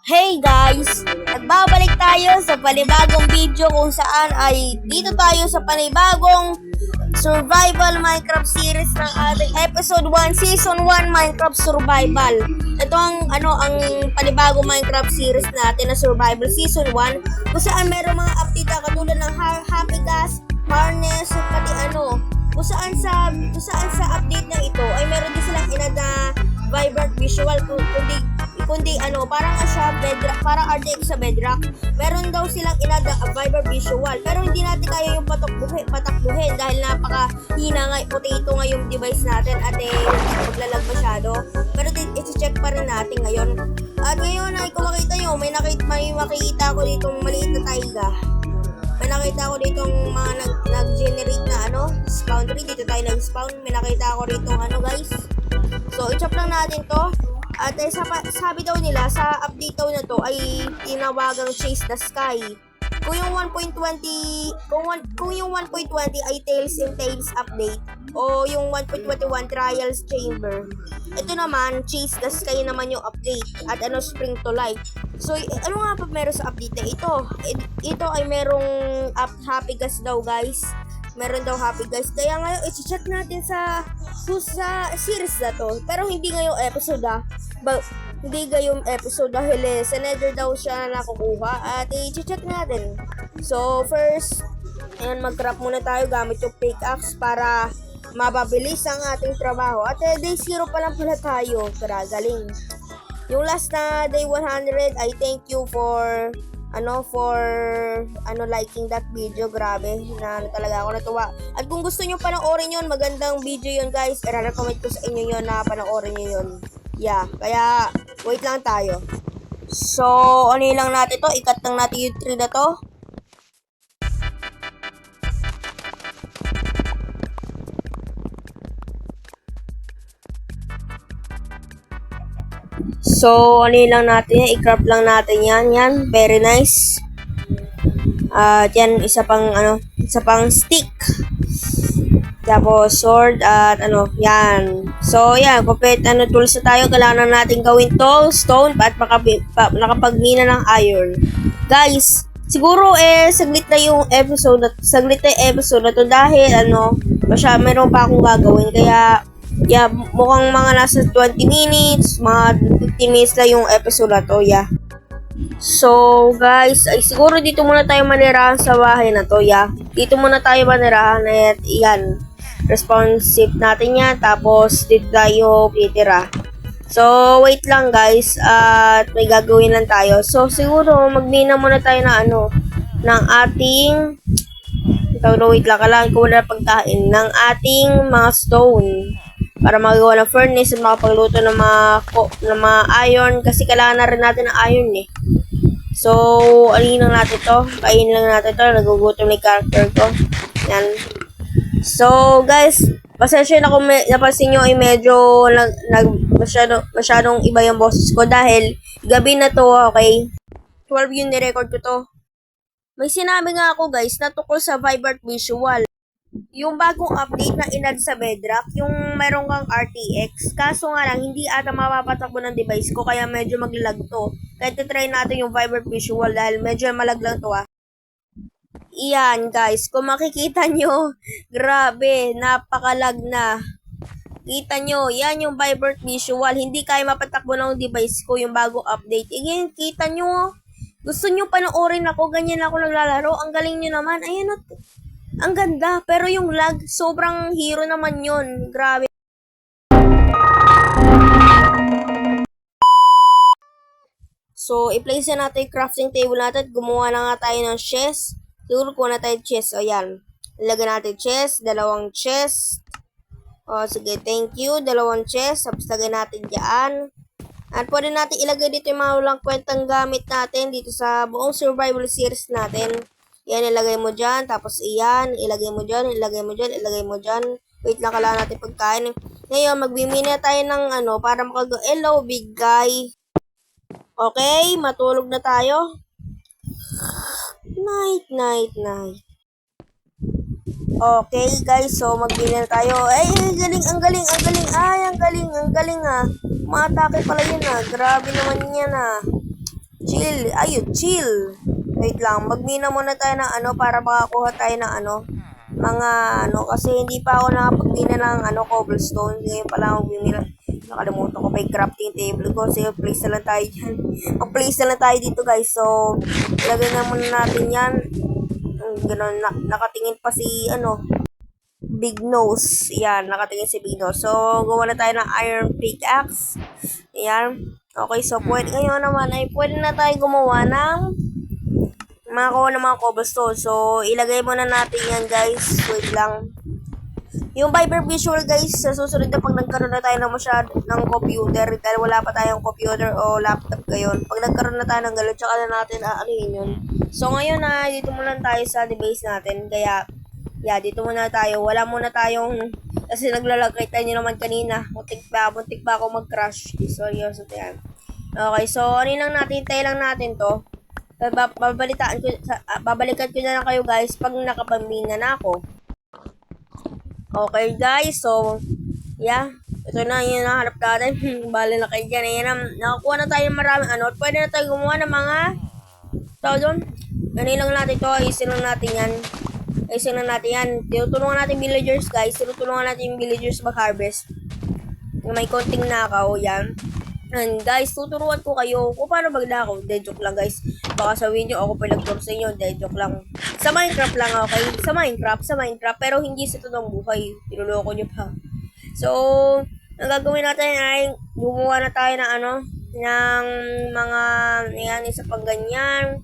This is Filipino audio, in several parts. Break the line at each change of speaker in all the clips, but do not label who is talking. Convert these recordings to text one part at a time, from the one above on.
Hey guys! Nagbabalik tayo sa panibagong video kung saan ay dito tayo sa panibagong Survival Minecraft series ng ating Episode 1, Season 1 Minecraft Survival. Ito ang panibagong Minecraft series natin na Survival Season 1 kung saan meron mga update katulad ng Happy Gas, Harness, pati kung saan sa update na ito ay meron din silang inad na vibrant visual kundi parang siya bedrock, parang RDX sa bedrock. Meron daw silang inad na vibrant visual pero hindi natin kaya yung patakbuhin dahil napakahina nga potato nga yung device natin at maglalag masyado. Pero i-check pa rin natin ngayon. At ngayon ay kung makita nyo, may makikita ko ditong maliit na taiga. May nakita ko ditong mga nag-generate na spawn tree. Dito tayo nag-spawn. May nakita ko ditong guys. So, i-chop lang natin to. At sabi daw nila, sa update daw na to ay tinawagang Chase the Sky. Kung yung 1.20 ay Tails and Tails update o yung 1.21 Trials Chamber, ito naman Chase the Sky naman yung update at Spring to Life. So ano nga pa meron sa update na ito? Ito ay merong Happy Gas daw guys. Meron daw Happy Gas. Kaya ngayon i-check natin sa series na to. Pero hindi ngayong episode hindi gayong episode dahil sa Nether daw siya nakukuha at i-check natin. So first, mag-craft muna tayo gamit yung pickaxe para mababilis ang ating trabaho. At day 0 pa lang pala tayo. Galing. Yung last na day 100, I thank you for liking that video. Grabe na talaga ako natuwa. At kung gusto nyo panoorin yun, magandang video yun guys, i-recommend ko sa inyo yun na panoorin nyo yun. Yeah, kaya wait lang tayo. So, lang natin to, ikat lang natin yung tree na to. So, lang natin yan, i-crop lang natin yan, very nice. At yan, isa pang stick. Tapos sword at yan. So yan, complete tools na tayo. Kailangan natin gawin to, stone at nakapagmina ng iron. Guys, siguro saglit na yung episode na to dahil meron pa akong gagawin. Kaya yeah, mukhang mga nasa 20 minutes, mga 15 minutes na yung episode na to, yeah. So guys, ay siguro dito muna tayo manirahan sa bahay na to, yeah. Dito muna tayo manirahan at yan. Responsive natin yan, tapos dito tayo titira. So wait lang guys, at may gagawin lang tayo. So siguro magmina muna tayo na ng ating wait lang, kailangan ko muna pagkain ng ating mga stone para magawa ng furnace at makapagluto ng mga iron kasi kailangan na rin natin ng iron eh. So alin lang natin to, kainin lang natin to, nagugutom na yung character ko. Yan. So guys, pasensya na kung napansin nyo ay medyo masyadong iba yung boses ko dahil gabi na to, okay? 12 yung nirecord ko to. May sinabi nga ako guys na tukol sa vibrant visual. Yung bagong update na inad sa bedrock, yung meron kang RTX. Kaso nga lang, hindi ata mapapatakbo ng device ko kaya medyo maglalag to. Kaya try natin yung vibrant visual dahil medyo malag lang to Iyan guys, kung makikita nyo, grabe, napakalag na. Kita nyo, yan yung vibrant visual. Hindi kaya mapatakbo ng device ko yung bagong update. Again, kita nyo, gusto nyo panoorin ako, ganyan ako naglalaro. Ang galing nyo naman, ayan ang ganda. Pero yung lag, sobrang hero naman yun. Grabe. So, i-place na natin yung crafting table natin. Gumawa na nga tayo ng chest. Siguro kuha na tayo chest. O yan. Ilagay natin chest. 2 chest. O sige, thank you. 2 chest. Tapos lagay natin dyan. At pwede natin ilagay dito yung mga walang kwentang gamit natin dito sa buong survival series natin. Yan, ilagay mo dyan. Tapos iyan. Ilagay mo dyan. Ilagay mo dyan. Ilagay mo dyan. Wait lang, kailangan natin pagkain. Ngayon, magbimina tayo ng para hello, big guy. Okay, matulog na tayo. Night. Okay guys, so magbili na tayo. Ay, ang galing. Ay, ang galing Umatake pala yun Grabe naman yan Chill. Ayun, chill. Wait lang. Magmina muna tayo ng ano para makakuha tayo ng ano. Mga ano. Kasi hindi pa ako nakapagmina ng ano, cobblestone. Ngayon pala ako bumila. Nakalimutan ko pa yung crafting table ko. Sige, place na lang tayo dyan. Mag-place na lang tayo dito guys. So, ilagay na muna natin yan. Ganun, nakatingin pa si ano. Big Nose. Yan, nakatingin si Big Nose. So, gawa na tayo ng iron pickaxe. Yan. Okay, so pwede ngayon naman ay pwede na tayo gumawa ng makakuha ng mga cobblestone. So, ilagay muna natin yan guys. Wait lang. Yung Viber visual guys, sa susunod na pag nagkaroon na tayo ng computer, dahil wala pa tayong computer o laptop ngayon. Pag nagkaroon na tayo ng gano'n, tsaka na natin aanuhin yun. So, ngayon na, dito muna tayo sa device natin. Kaya, yeah, dito muna tayo. Wala muna tayong, kasi naglalagay tayo nyo naman kanina. Muntik pa ako mag-crash. Seryoso to yan. Okay, so, ano lang natin, tayo lang natin to. Babalikan ko na lang kayo guys pag nakapamina na ako. Okay guys, so, yeah. Ito na yung nahanap natin. Bala na kayo dyan. Ayan, nakakuha na tayo maraming ano. Pwede na tayo gumawa ng mga tao doon. Lang natin to. Ayusin lang natin yan. Tinutulungan natin villagers guys. Tinutulungan natin yung villagers mag-harvest. May konting nakaw. Yan. And guys, tuturuan ko kayo kung paano magnakaw. Dead joke lang guys. Baka sabihin nyo, ako pa nag-tour sa inyo. Dead joke lang. Sa Minecraft lang, okay? Sa Minecraft. Pero hindi sa totoong buhay. Tinuloko nyo pa. So, ang gagawin natin ay gumawa na tayo ng ano, ng mga, yan, isa pang ganyan.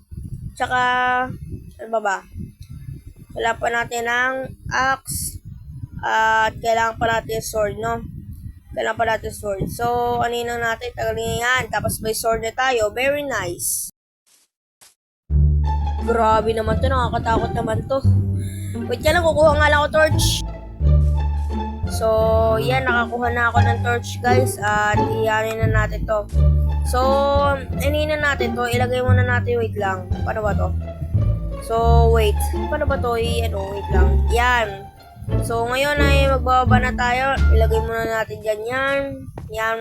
Tsaka, ano ba? Kailangan pa natin ng axe. At kailangan pa natin sword, no? Kailangan pa natin sword. So, ano yun natin? Tagalin yan. Tapos may sword na tayo. Very nice. Grabe naman to. Nakakatakot naman to. Wait ka lang. Kukuha nga lang ako torch. So, yan. Nakakuha na ako ng torch, guys. At iyanin na natin to. So, ano yun natin to? Ilagay muna natin. Wait lang. Paano ba to? So, wait. Paano ba to? Wait lang. Yan. So, ngayon ay magbababa na tayo. Ilagay muna natin dyan yan. Yan.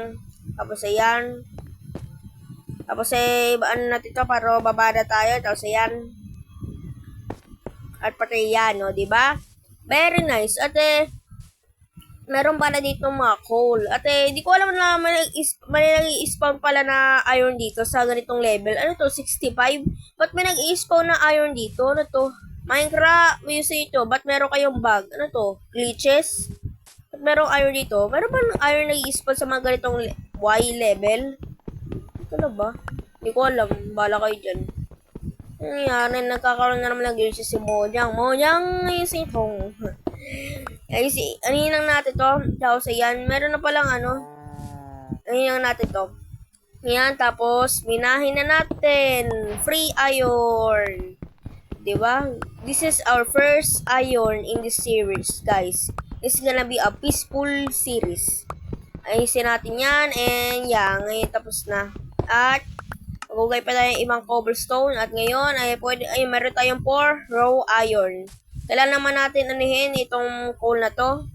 Tapos ayan. Tapos ano natin to para baba na tayo. Tapos ayan. At pati yan, no? Diba? Very nice. At meron pala dito mga coal. At di ko alam na may nag-i-spawn pala na iron dito sa ganitong level. Ano to? 65? Ba't may nag-i-spawn na iron dito? Ano to? Minecraft, may use ito. Ba't meron kayong bug? Ano to? Glitches? Ba't merong iron dito? Meron ba ng iron nag-i-spawn sa mga ganitong Y level? Ito na ba? Hindi ko alam. Bala kayo dyan. Ano yan? Nagkakaroon na naman ng glitches si Mojang. Mojang yung sitong. Ay, ano yun lang natin to? Tapos ayan. Meron na palang ano. Ano yun lang natin to? Ayan. Tapos, minahin na natin. Free iron. Diba? This is our first iron in this series, guys. It's gonna be a peaceful series. Ayusin natin yan. And yeah, ngayon tapos na. At magugay pa tayo ibang cobblestone. At ngayon ay meron tayong 4 raw iron. Kailan naman natin anihin itong coal na to.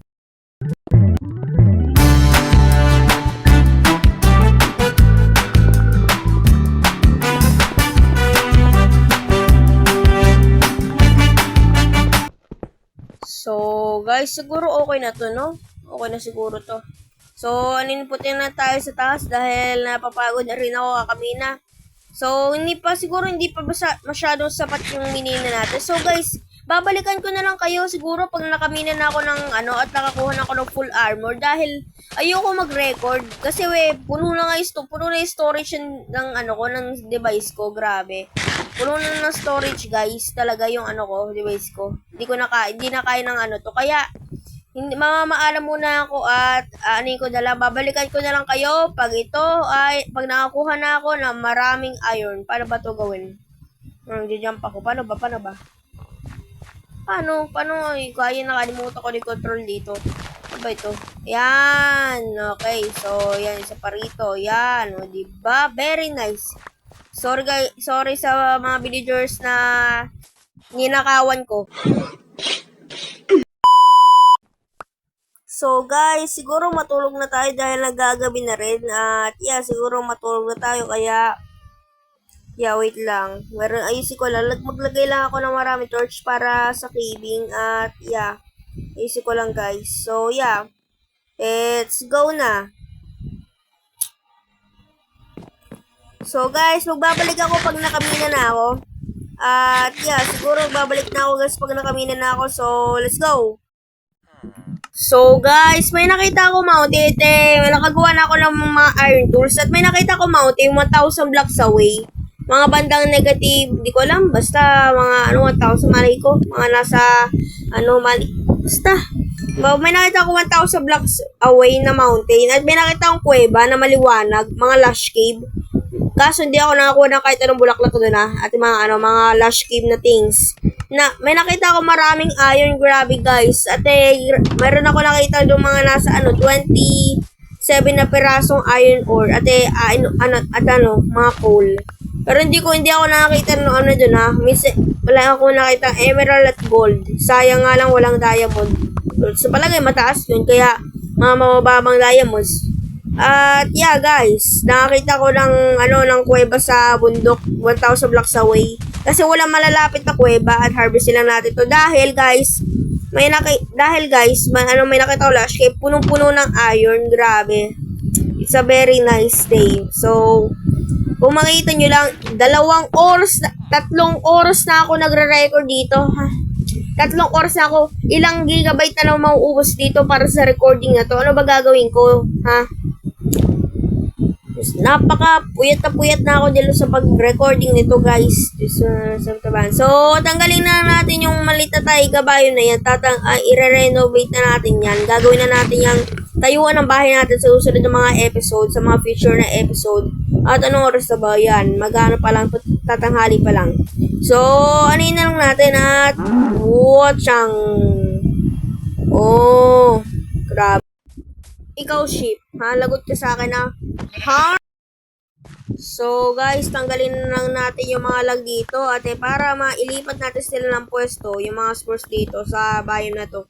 So, guys, siguro okay na to, no? Okay na siguro to. So, aninputin na tayo sa taas dahil napapagod na rin ako kakamina. So, hindi pa masyadong sapat yung minina natin. So, guys, babalikan ko na lang kayo siguro pag nakamina na ako ng ano at nakakuha na ako ng full armor dahil ayoko mag-record kasi puno na yung storage ng ano ko, ng device ko, grabe. Puno na ng storage, guys, talaga yung ano ko, device ko. Hindi na kaya ng ano to. Kaya mamamaalam muna ako at babalikan ko na lang kayo pag pag nakakuha na ako ng maraming iron. Paano ba to gawin? Jump ako. Paano ba? Paano? Kaya nakalimutan ko yung control dito. Ano ba ito? Yan. Okay. So, yan. Isa pa rito. Yan. O, diba? Very nice. Sorry guys. Sorry sa mga villagers na ninakawan ko. So, guys, siguro matulog na tayo dahil nagagabi na rin. At, yeah, siguro matulog na tayo. Kaya, Yeah, wait lang. Meron, ayusin ko lang. Maglagay lang ako ng marami torch para sa caving. At, yeah. Ayusin ko lang, guys. So, yeah. Let's go na. So, guys, magbabalik ako pag nakamina na ako. At, yeah, siguro magbabalik na ako, guys, pag nakamina na ako. So, let's go. So, guys, may nakita ako mountain. May nakagawa na ako ng mga iron tools. At may nakita ko mountain 1,000 blocks away. Mga bandang negative, di ko alam. Basta, mga 1,000, malay ko. Mga nasa, mali. Basta, may nakita ko 1,000 blocks away na mountain. At may nakita akong kuweba na maliwanag. Mga lush cave. Kaso hindi ako nakakuha ng kahit anong bulaklak doon at mga lush cave na things. May nakita ako maraming iron, grabe guys. At meron ako nakita doon mga nasa 27 na pirasong iron ore. At mga coal. Pero hindi ako nakakita ng doon wala ako nakita emerald at gold. Sayang nga lang walang diamond. So palagay mataas yun, kaya mga mababang diamonds. At yeah guys, nakakita ko ng kuweba sa bundok 1,000 blocks away. Kasi walang malalapit na kuweba at harvest lang natin to dahil guys, may nakita ko lush cave, punong-puno ng iron, grabe. It's a very nice day. So, kung makita nyo lang, 3 oras na ako nagre-record dito. 3 oras na ako. Ilang gigabyte na lang mauubos dito para sa recording na to. Ano ba gagawin ko? Ha? Puyat na ako dito sa pag-recording nito guys. So, tanggalin na natin yung maliit na tayo kabayo na yan. I-renovate na natin yan. Gagawin na natin yung tayuan ng bahay natin sa susunod ng mga episode, sa mga future na episode. At anong oras na ba yan? Magano pa lang, tatanghali pa lang. So, anin na lang natin at watchang. Oh, grabe. Ikaw, sheep. Ha? Lagot ka sa akin na. Ha? So, guys, tanggalin na lang natin yung mga lag dito. At para mailipat natin sila ng pwesto, yung mga spores dito sa bayan na to.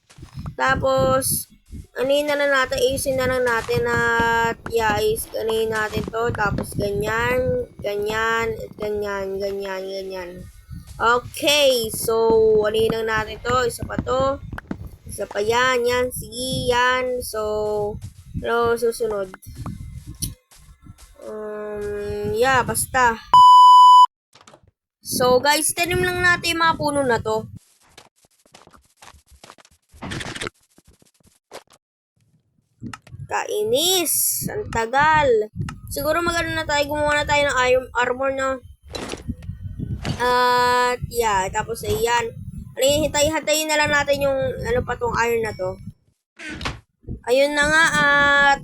Tapos, anin na lang natin, ayusin na lang natin at anin natin to. Tapos, ganyan, ganyan, ganyan, ganyan, ganyan. Okay, so, anin lang natin to. Isa pa to. Isa pa yan, yan, sige, yan. So, susunod. Basta. So, guys, tanim lang natin yung mga puno na to. Kainis. Ang tagal. Siguro gumawa na tayo ng iron armor na. At, tapos ayan. Hintay-hatayin na lang natin yung, tong iron na to. Ayun na nga, at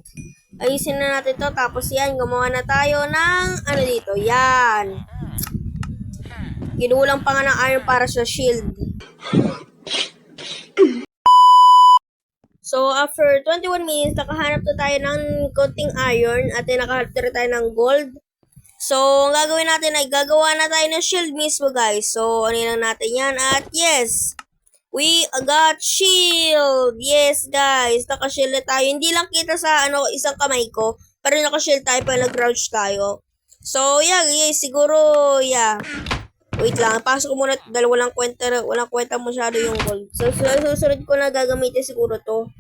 ayusin na natin to. Tapos yan, gumawa na tayo ng dito. Yan. Ginulang pa nga ng iron para sa shield. So, after 21 minutes, nakahanap na tayo ng konting iron at nakahanap na tayo ng gold. So, ang gagawin natin ay gagawa na tayo ng shield mismo, guys. So, lang natin yan. At yes, we got shield! Yes, guys. Naka-shield na tayo. Hindi lang kita sa isang kamay ko. Pero naka-shield tayo pag nag-crouch tayo. So, siguro, wait lang. Pasok ko muna dahil walang kwenta masyado yung gold. So, susunod ko na gagamitin siguro to.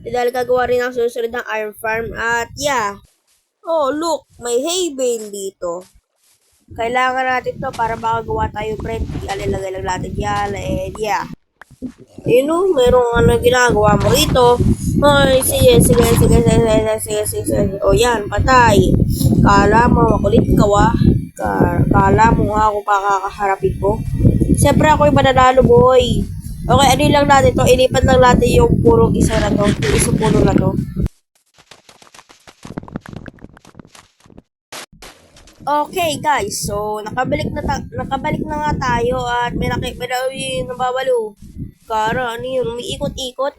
Dahil gagawa rin ako susunod ng iron farm. At, oh, look. May hay bale dito. Kailangan natin to para makagawa tayo bread. Ilalagay lang natin yan. And, ayun merong ginagawa mo rito. Ay, sige. O yan, patay. Kala mo, makulit ka Kala mo nga ako pakakaharapin ko. Siyempre ako yung mananalo, boy. Okay, lang natin to. Ilipat lang natin yung puro isa na to. Yung isang puno na to. Okay, guys. So, nakabalik na nga tayo at may nababalo. Kara, yun? Umiikot-ikot.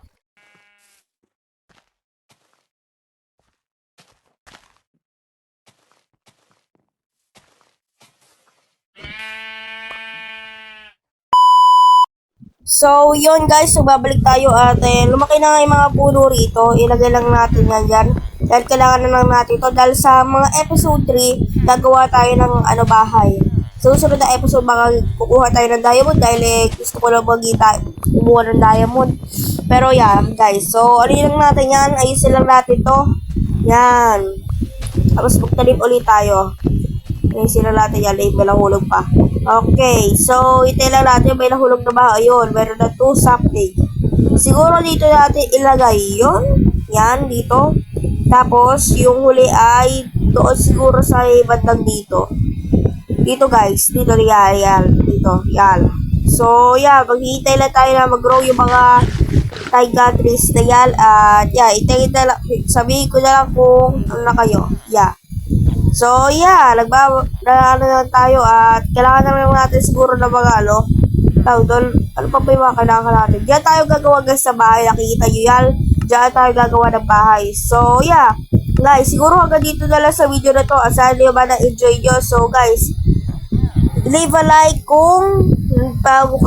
So, yun guys, so babalik tayo at lumaki na nga yung mga puno rito. Ilagay lang natin yan dyan. Dahil kailangan na lang natin ito. Dahil sa mga episode 3, gagawa tayo ng bahay. Sa susunod na episode, kukuha tayo ng diamond dahil gusto ko lang kumuha ng diamond. Pero yan, guys. So, ano lang natin yan? Ayusin lang natin to. Yan. Tapos magtalim ulit tayo. Ayusin lang natin yan. May nahulog pa. Okay. So, itay lang natin. May nahulog na ba? Ayun. Meron na 2 something. Siguro dito natin ilagay yun. Yan, dito. Tapos, yung huli ay doon siguro sa bandang dito. Dito, guys. Dito, yan. Dito, yan. So, yeah. Maghihintay lang tayo na mag-grow yung mga taiga trees na yan. At, yeah. Sabihin ko na lang kung ano na kayo. Yeah. So, yeah. Ano na tayo. At, kailangan na lang natin siguro na mga doon. Ano pa ba yung mga kailangan natin? Diyan tayo gagawa guys sa bahay. Nakikita nyo yan. Diyan tayo gagawa ng bahay. So, yeah. Guys, siguro hanggang dito na lang sa video na to. Sana nyo ba na-enjoy nyo. So, guys, leave a like kung bago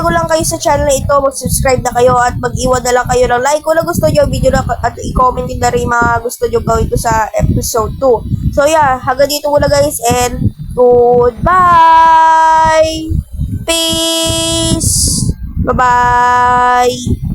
lang kayo sa channel na ito, mag-subscribe na kayo at mag-iwan na lang kayo ng like kung gusto nyo yung video na at i-comment din na rin mga gusto nyo gawin ko sa episode 2. So, yeah. Hanggang dito muna guys and goodbye! Peace! Bye-bye!